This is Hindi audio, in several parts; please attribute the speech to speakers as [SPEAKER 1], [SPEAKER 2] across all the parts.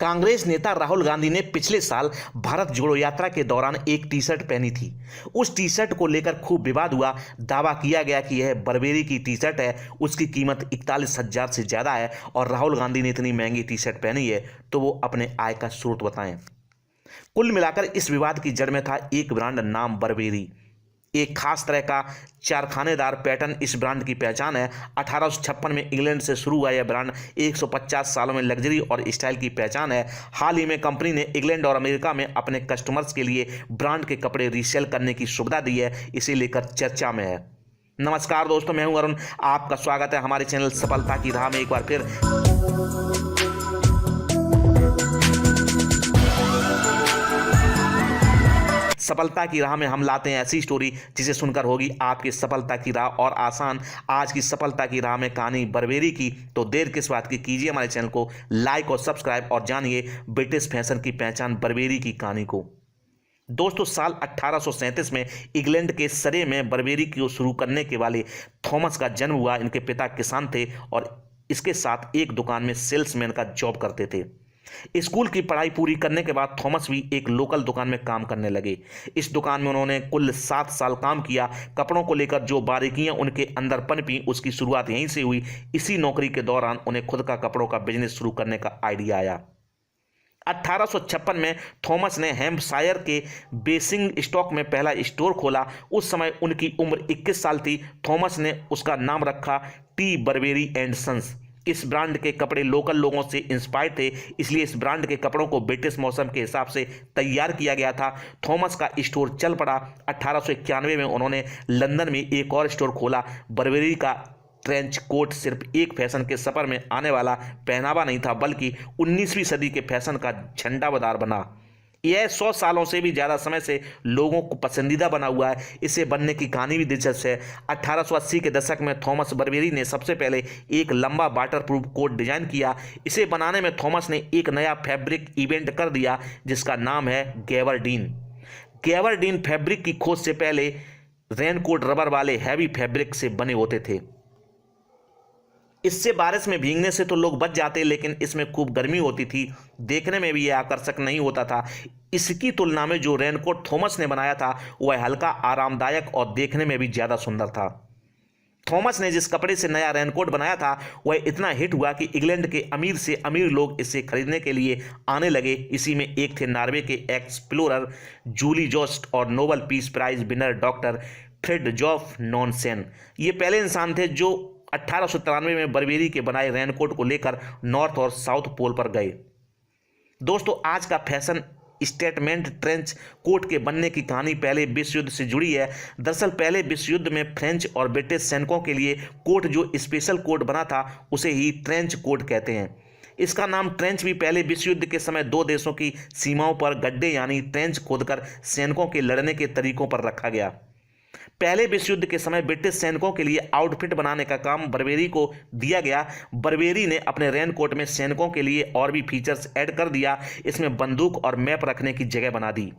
[SPEAKER 1] कांग्रेस नेता राहुल गांधी ने पिछले साल भारत जोड़ो यात्रा के दौरान एक टी शर्ट पहनी थी। उस टी शर्ट को लेकर खूब विवाद हुआ। दावा किया गया कि यह बर्बेरी की टी शर्ट है, उसकी कीमत 41,000 से ज़्यादा है और राहुल गांधी ने इतनी महंगी टी शर्ट पहनी है तो वो अपने आय का स्रोत बताएं। कुल मिलाकर इस विवाद की जड़ में था एक ब्रांड नाम बर्बेरी। एक खास तरह का चारखानेदार पैटर्न इस ब्रांड की पहचान है। 1856 में इंग्लैंड से शुरू हुआ यह ब्रांड 150 सालों में लग्जरी और स्टाइल की पहचान है। हाल ही में कंपनी ने इंग्लैंड और अमेरिका में अपने कस्टमर्स के लिए ब्रांड के कपड़े रीसेल करने की सुविधा दी है, इसे लेकर चर्चा में है। नमस्कार दोस्तों, मैं हूं अरुण, आपका स्वागत है हमारे चैनल सफलता की राह में एक बार फिर। सफलता की राह में हम लाते हैं ऐसी स्टोरी जिसे सुनकर होगी आपकी सफलता की राह और आसान। आज की सफलता की राह में कहानी बर्बेरी की, तो देर किस बात की, कीजिए हमारे चैनल को लाइक और सब्सक्राइब और जानिए ब्रिटिश फैशन की पहचान बर्बेरी की कहानी को। दोस्तों, साल 1837 में इंग्लैंड के सरे में बर्बेरी को शुरू करने के वाले थॉमस का जन्म हुआ। इनके पिता किसान थे और इसके साथ एक दुकान में सेल्समैन का जॉब करते थे। स्कूल की पढ़ाई पूरी करने के बाद थॉमस भी एक लोकल दुकान में काम करने लगे। इस दुकान में उन्होंने कुल 7 साल काम किया। कपड़ों को लेकर जो बारीकियां उनके अंदर पनपी उसकी शुरुआत यहीं से हुई। इसी नौकरी के दौरान उन्हें खुद का कपड़ों का बिजनेस शुरू करने का आइडिया आया। 1856 में थॉमस ने हैम्पशायर के बेसिंग स्टॉक में पहला स्टोर खोला। उस समय उनकी उम्र 21 साल थी। थॉमस ने उसका नाम रखा टी बर्बेरी एंड सन्स। इस ब्रांड के कपड़े लोकल लोगों से इंस्पायर थे, इसलिए इस ब्रांड के कपड़ों को ब्रिटिश मौसम के हिसाब से तैयार किया गया था। थॉमस का स्टोर चल पड़ा। 1891 में उन्होंने लंदन में एक और स्टोर खोला। बर्बेरी का ट्रेंच कोट सिर्फ एक फैशन के सफर में आने वाला पहनावा नहीं था, बल्कि 19वीं सदी के फैशन का झंडाबदार बना। यह 100 सालों से भी ज़्यादा समय से लोगों को पसंदीदा बना हुआ है। इसे बनने की कहानी भी दिलचस्प है। 1880 के दशक में थॉमस बर्बेरी ने सबसे पहले एक लंबा वाटर प्रूफ कोट डिजाइन किया। इसे बनाने में थॉमस ने एक नया फैब्रिक इवेंट कर दिया जिसका नाम है गैबरडीन। गैबरडीन फैब्रिक की खोज से पहले रेनकोट रबर वाले हैवी फैब्रिक से बने होते थे। इससे बारिश में भीगने से तो लोग बच जाते, लेकिन इसमें खूब गर्मी होती थी। देखने में भी यह आकर्षक नहीं होता था। इसकी तुलना में जो रेनकोट थॉमस ने बनाया था वह हल्का, आरामदायक और देखने में भी ज़्यादा सुंदर था। थॉमस ने जिस कपड़े से नया रेनकोट बनाया था वह इतना हिट हुआ कि इंग्लैंड के अमीर से अमीर लोग इसे खरीदने के लिए आने लगे। इसी में एक थे नॉर्वे के एक्सप्लोरर जूली जोस्ट और Nobel peace prize winner doctor Fridtjof Nansen. ये पहले इंसान थे जो 1893 में बर्बेरी के बनाए रेनकोट को लेकर नॉर्थ और साउथ पोल पर गए। दोस्तों, आज का फैशन स्टेटमेंट ट्रेंच कोट के बनने की कहानी पहले विश्व युद्ध से जुड़ी है। दरअसल पहले विश्व युद्ध में फ्रेंच और ब्रिटिश सैनिकों के लिए कोट जो स्पेशल कोट बना था उसे ही ट्रेंच कोट कहते हैं। इसका नाम ट्रेंच भी पहले विश्व युद्ध के समय दो देशों की सीमाओं पर गड्ढे यानी ट्रेंच खोदकर सैनिकों के लड़ने के तरीकों पर रखा गया। पहले विश्व युद्ध के समय ब्रिटिश सैनिकों के लिए आउटफिट बनाने का काम बर्बेरी को दिया गया। बर्बेरी ने अपने रेनकोट में सैनिकों के लिए और भी फीचर्स ऐड कर दिया। इसमें बंदूक और मैप रखने की जगह बना दी।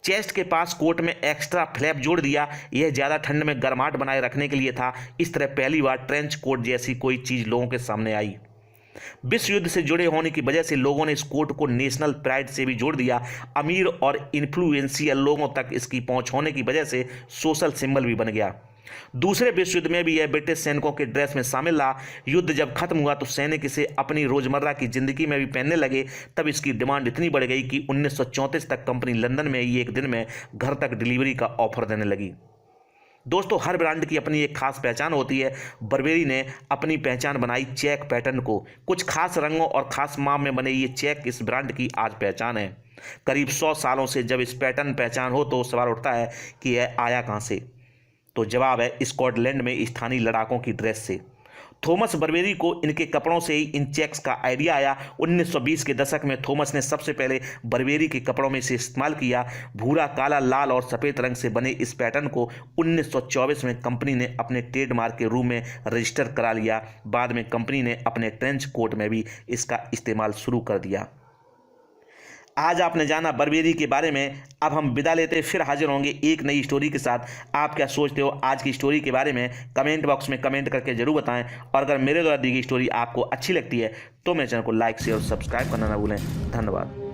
[SPEAKER 1] चेस्ट के पास कोट में एक्स्ट्रा फ्लैप जोड़ दिया। यह ज़्यादा ठंड में गर्माहट बनाए रखने के लिए था। इस तरह पहली बार ट्रेंच कोट जैसी कोई चीज़ लोगों के सामने आई। विश्व युद्ध से जुड़े होने की वजह से लोगों ने इस कोट को नेशनल प्राइड से भी जोड़ दिया। अमीर और इन्फ्लुएंशियल लोगों तक इसकी पहुंच होने की वजह से सोशल सिंबल भी बन गया। दूसरे विश्व युद्ध में भी यह ब्रिटिश सैनिकों के ड्रेस में शामिल रहा। युद्ध जब खत्म हुआ तो सैनिक इसे अपनी रोजमर्रा की जिंदगी में भी पहनने लगे। तब इसकी डिमांड इतनी बढ़ गई कि 1934 तक कंपनी लंदन में ही एक दिन में घर तक डिलीवरी का ऑफर देने लगी। दोस्तों, हर ब्रांड की अपनी एक खास पहचान होती है। बर्बेरी ने अपनी पहचान बनाई चेक पैटर्न को। कुछ खास रंगों और खास माप में बने ये चेक इस ब्रांड की आज पहचान है। करीब 100 सालों से जब इस पैटर्न पहचान हो तो सवाल उठता है कि यह आया कहाँ से। तो जवाब है स्कॉटलैंड में स्थानीय लड़ाकों की ड्रेस से। थॉमस बर्बेरी को इनके कपड़ों से ही इन चेक्स का आइडिया आया। 1920 के दशक में थॉमस ने सबसे पहले बर्बेरी के कपड़ों में इसे इस्तेमाल किया। भूरा, काला, लाल और सफ़ेद रंग से बने इस पैटर्न को 1924 में कंपनी ने अपने ट्रेडमार्क के रूप में रजिस्टर करा लिया। बाद में कंपनी ने अपने ट्रेंच कोट में भी इसका इस्तेमाल शुरू कर दिया। आज आपने जाना बर्बेरी के बारे में। अब हम विदा लेते फिर हाजिर होंगे एक नई स्टोरी के साथ। आप क्या सोचते हो आज की स्टोरी के बारे में कमेंट बॉक्स में कमेंट करके जरूर बताएं। और अगर मेरे द्वारा दी गई स्टोरी आपको अच्छी लगती है तो मेरे चैनल को लाइक शेयर और सब्सक्राइब करना ना भूलें। धन्यवाद।